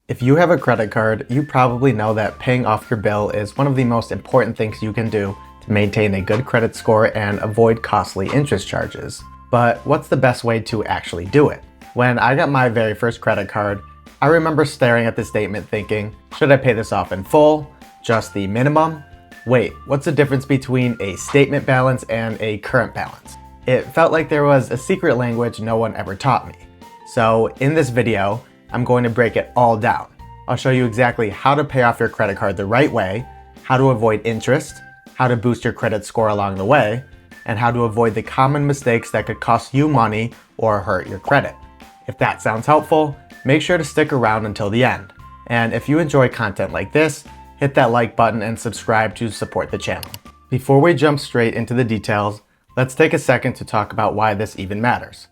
If you have a credit card, you probably know that paying off your bill is one of the most important things you can do to maintain a good credit score and avoid costly interest charges. But what's the best way to actually do it? When I got my very first credit card, I remember staring at the statement thinking, should I pay this off in full? Just the minimum? Wait, what's the difference between a statement balance and a current balance? It felt like there was a secret language no one ever taught me. So in this video, I'm going to break it all down. I'll show you exactly how to pay off your credit card the right way, how to avoid interest, how to boost your credit score along the way, and how to avoid the common mistakes that could cost you money or hurt your credit. If that sounds helpful, make sure to stick around until the end. And if you enjoy content like this, hit that like button and subscribe to support the channel. Before we jump straight into the details, let's take a second to talk about why this even matters.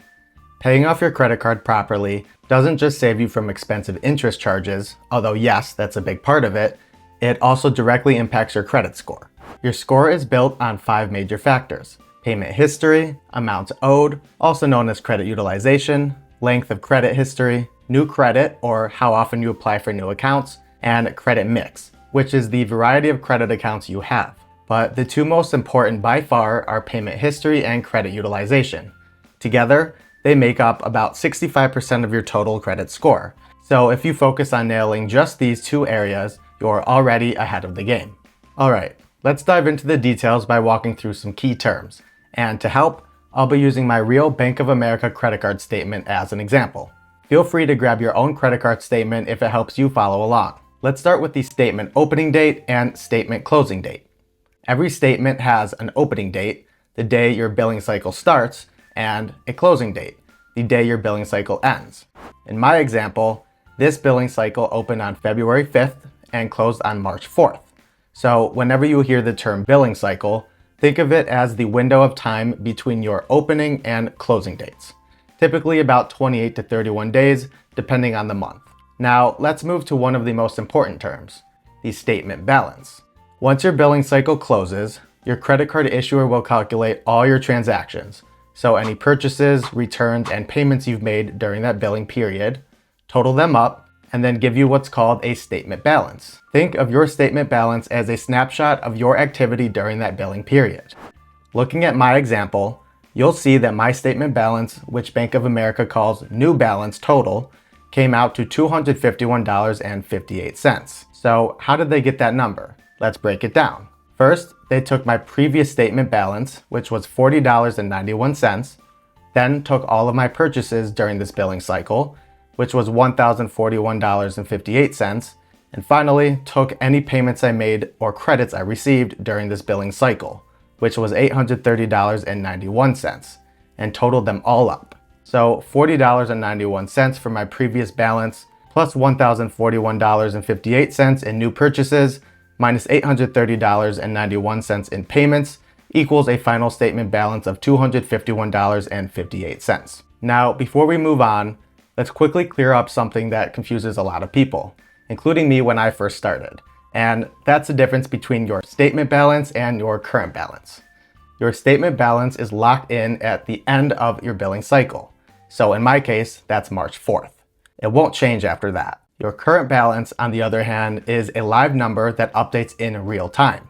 Paying off your credit card properly doesn't just save you from expensive interest charges, although yes, that's a big part of it, it also directly impacts your credit score. Your score is built on 5 major factors: payment history, amounts owed, also known as credit utilization, length of credit history, new credit or how often you apply for new accounts, and credit mix, which is the variety of credit accounts you have. But the 2 most important by far are payment history and credit utilization. Together, they make up about 65% of your total credit score. So if you focus on nailing just these 2 areas, you're already ahead of the game. Alright, let's dive into the details by walking through some key terms. And to help, I'll be using my real Bank of America credit card statement as an example. Feel free to grab your own credit card statement if it helps you follow along. Let's start with the statement opening date and statement closing date. Every statement has an opening date, the day your billing cycle starts, and a closing date, the day your billing cycle ends. In my example, this billing cycle opened on February 5th and closed on March 4th. So whenever you hear the term billing cycle, think of it as the window of time between your opening and closing dates, typically about 28 to 31 days, depending on the month. Now, let's move to one of the most important terms, the statement balance. Once your billing cycle closes, your credit card issuer will calculate all your transactions, so any purchases, returns, and payments you've made during that billing period, total them up, and then give you what's called a statement balance. Think of your statement balance as a snapshot of your activity during that billing period. Looking at my example, you'll see that my statement balance, which Bank of America calls new balance total, came out to $251.58. So how did they get that number? Let's break it down. First, they took my previous statement balance, which was $40.91, then took all of my purchases during this billing cycle, which was $1,041.58, and finally took any payments I made or credits I received during this billing cycle, which was $830.91, and totaled them all up. So $40.91 for my previous balance, plus $1,041.58 in new purchases, minus $830.91 in payments, equals a final statement balance of $251.58. Now, before we move on, let's quickly clear up something that confuses a lot of people, including me when I first started. And that's the difference between your statement balance and your current balance. Your statement balance is locked in at the end of your billing cycle. So in my case, that's March 4th. It won't change after that. Your current balance, on the other hand, is a live number that updates in real time.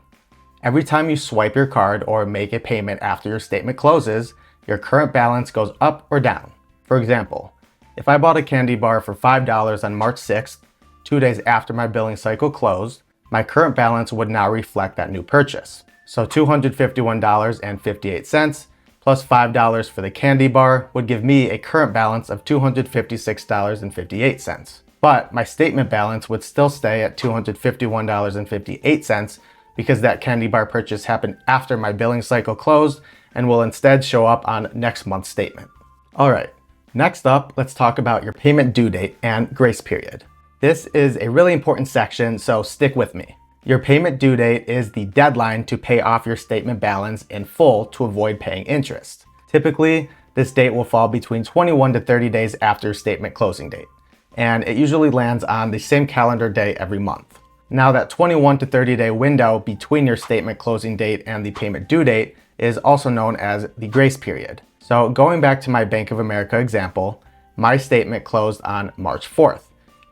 Every time you swipe your card or make a payment after your statement closes, your current balance goes up or down. For example, if I bought a candy bar for $5 on March 6th, 2 days after my billing cycle closed, my current balance would now reflect that new purchase. So $251.58 plus $5 for the candy bar would give me a current balance of $256.58. But my statement balance would still stay at $251.58 because that candy bar purchase happened after my billing cycle closed and will instead show up on next month's statement. Alright, next up, let's talk about your payment due date and grace period. This is a really important section, so stick with me. Your payment due date is the deadline to pay off your statement balance in full to avoid paying interest. Typically, this date will fall between 21 to 30 days after your statement closing date, and it usually lands on the same calendar day every month. Now, that 21 to 30 day window between your statement closing date and the payment due date is also known as the grace period. So going back to my Bank of America example, my statement closed on March 4th,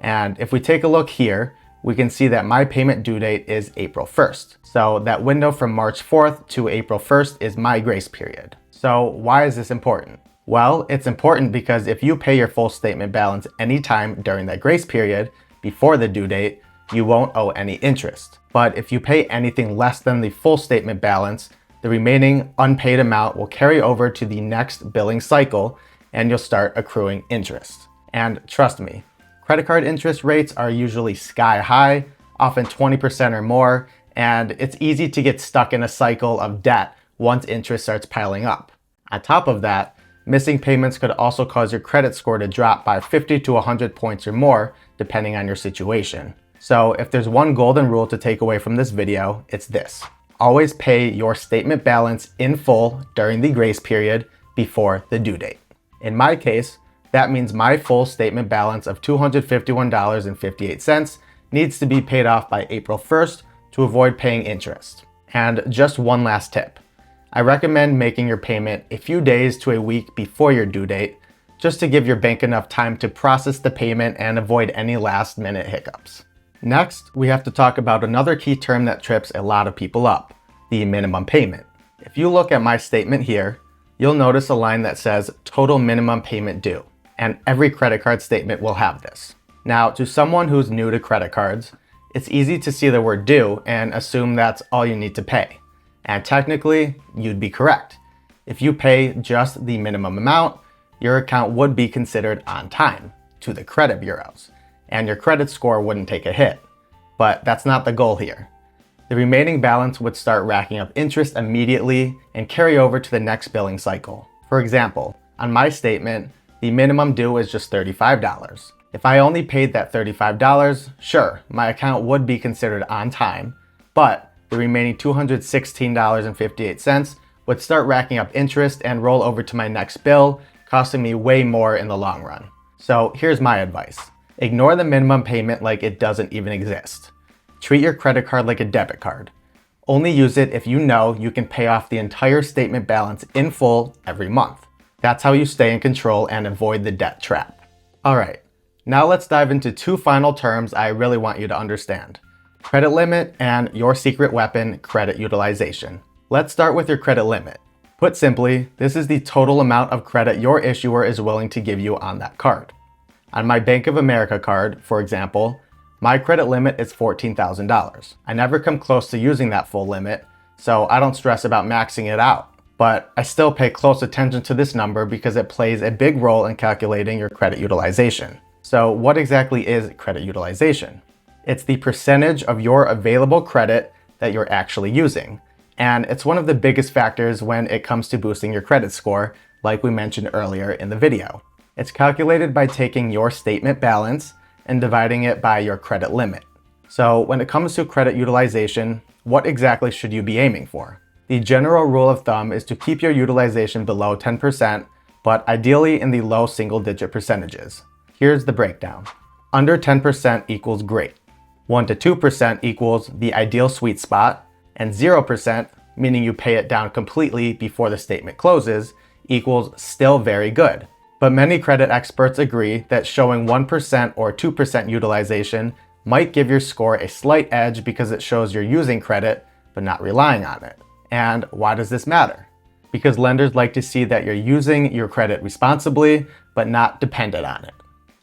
And if we take a look here, we can see that my payment due date is April 1st. So that window from March 4th to April 1st is my grace period. So why is this important? Well, it's important because if you pay your full statement balance anytime during that grace period before the due date, you won't owe any interest. But if you pay anything less than the full statement balance, the remaining unpaid amount will carry over to the next billing cycle and you'll start accruing interest. And trust me, credit card interest rates are usually sky high, often 20% or more, and it's easy to get stuck in a cycle of debt once interest starts piling up. On top of that, missing payments could also cause your credit score to drop by 50 to 100 points or more, depending on your situation. So if there's one golden rule to take away from this video, it's this. Always pay your statement balance in full during the grace period before the due date. In my case, that means my full statement balance of $251.58 needs to be paid off by April 1st to avoid paying interest. And just one last tip. I recommend making your payment a few days to a week before your due date, just to give your bank enough time to process the payment and avoid any last-minute hiccups. Next, we have to talk about another key term that trips a lot of people up, the minimum payment. If you look at my statement here, you'll notice a line that says total minimum payment due, and every credit card statement will have this. Now, to someone who's new to credit cards, it's easy to see the word due and assume that's all you need to pay. And technically, you'd be correct. If you pay just the minimum amount, your account would be considered on time to the credit bureaus, and your credit score wouldn't take a hit. But that's not the goal here. The remaining balance would start racking up interest immediately and carry over to the next billing cycle. For example, on my statement, the minimum due is just $35. If I only paid that $35, sure, my account would be considered on time, but the remaining $216.58 would start racking up interest and roll over to my next bill, costing me way more in the long run. So here's my advice. Ignore the minimum payment like it doesn't even exist. Treat your credit card like a debit card. Only use it if you know you can pay off the entire statement balance in full every month. That's how you stay in control and avoid the debt trap. All right, now let's dive into two final terms I really want you to understand. Credit limit and your secret weapon, credit utilization. Let's start with your credit limit. Put simply, this is the total amount of credit your issuer is willing to give you on that card. On my Bank of America card, for example, my credit limit is $14,000. I never come close to using that full limit, so I don't stress about maxing it out. But I still pay close attention to this number because it plays a big role in calculating your credit utilization. So what exactly is credit utilization? It's the percentage of your available credit that you're actually using. And it's one of the biggest factors when it comes to boosting your credit score, like we mentioned earlier in the video. It's calculated by taking your statement balance and dividing it by your credit limit. So when it comes to credit utilization, what exactly should you be aiming for? The general rule of thumb is to keep your utilization below 10%, but ideally in the low single-digit percentages. Here's the breakdown. Under 10% equals great. 1 to 2% equals the ideal sweet spot, and 0%, meaning you pay it down completely before the statement closes, equals still very good. But many credit experts agree that showing 1% or 2% utilization might give your score a slight edge because it shows you're using credit, but not relying on it. And why does this matter? Because lenders like to see that you're using your credit responsibly, but not dependent on it.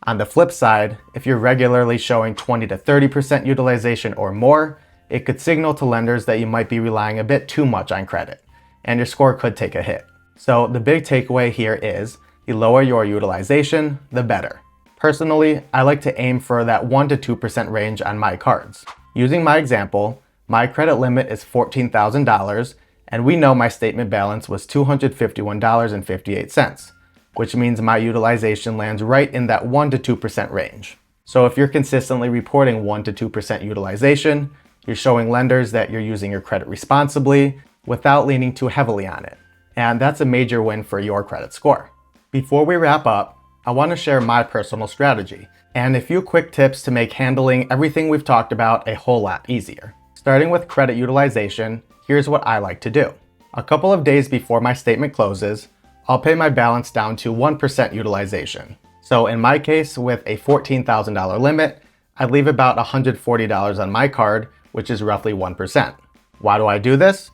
On the flip side, if you're regularly showing 20 to 30% utilization or more, it could signal to lenders that you might be relying a bit too much on credit, and your score could take a hit. So the big takeaway here is, the lower your utilization, the better. Personally, I like to aim for that 1 to 2% range on my cards. Using my example, my credit limit is $14,000, and we know my statement balance was $251.58. Which means my utilization lands right in that 1 to 2% range. So if you're consistently reporting 1 to 2% utilization, you're showing lenders that you're using your credit responsibly without leaning too heavily on it. And that's a major win for your credit score. Before we wrap up, I want to share my personal strategy and a few quick tips to make handling everything we've talked about a whole lot easier. Starting with credit utilization, here's what I like to do. A couple of days before my statement closes, I'll pay my balance down to 1% utilization. So in my case, with a $14,000 limit, I'd leave about $140 on my card, which is roughly 1%. Why do I do this?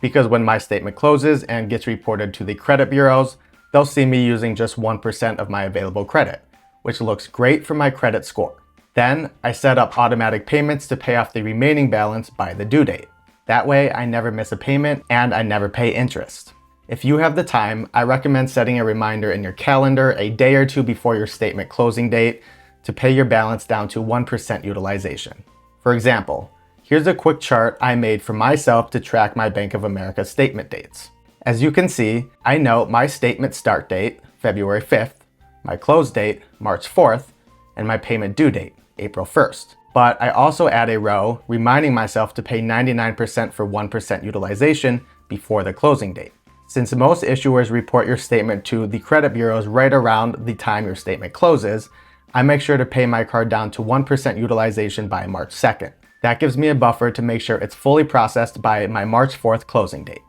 Because when my statement closes and gets reported to the credit bureaus, they'll see me using just 1% of my available credit, which looks great for my credit score. Then I set up automatic payments to pay off the remaining balance by the due date. That way I never miss a payment and I never pay interest. If you have the time, I recommend setting a reminder in your calendar a day or two before your statement closing date to pay your balance down to 1% utilization. For example, here's a quick chart I made for myself to track my Bank of America statement dates. As you can see, I note my statement start date, February 5th, my close date, March 4th, and my payment due date, April 1st. But I also add a row reminding myself to pay 99% for 1% utilization before the closing date. Since most issuers report your statement to the credit bureaus right around the time your statement closes, I make sure to pay my card down to 1% utilization by March 2nd. That gives me a buffer to make sure it's fully processed by my March 4th closing date.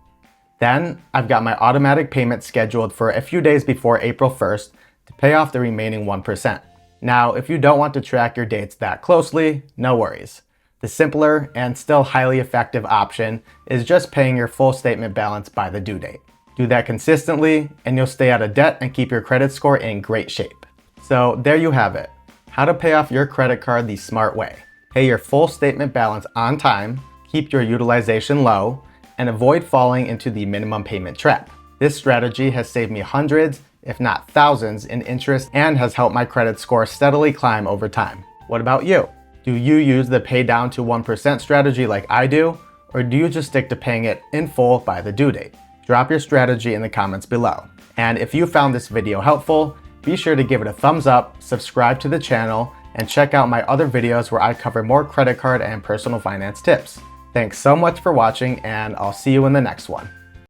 Then I've got my automatic payment scheduled for a few days before April 1st to pay off the remaining 1%. Now, if you don't want to track your dates that closely, no worries. The simpler and still highly effective option is just paying your full statement balance by the due date. Do that consistently and you'll stay out of debt and keep your credit score in great shape. So there you have it. How to pay off your credit card the smart way. Pay your full statement balance on time, keep your utilization low, and avoid falling into the minimum payment trap. This strategy has saved me hundreds, if not thousands, in interest and has helped my credit score steadily climb over time. What about you? Do you use the pay down to 1% strategy like I do, or do you just stick to paying it in full by the due date? Drop your strategy in the comments below. And if you found this video helpful, be sure to give it a thumbs up, subscribe to the channel, and check out my other videos where I cover more credit card and personal finance tips. Thanks so much for watching, and I'll see you in the next one.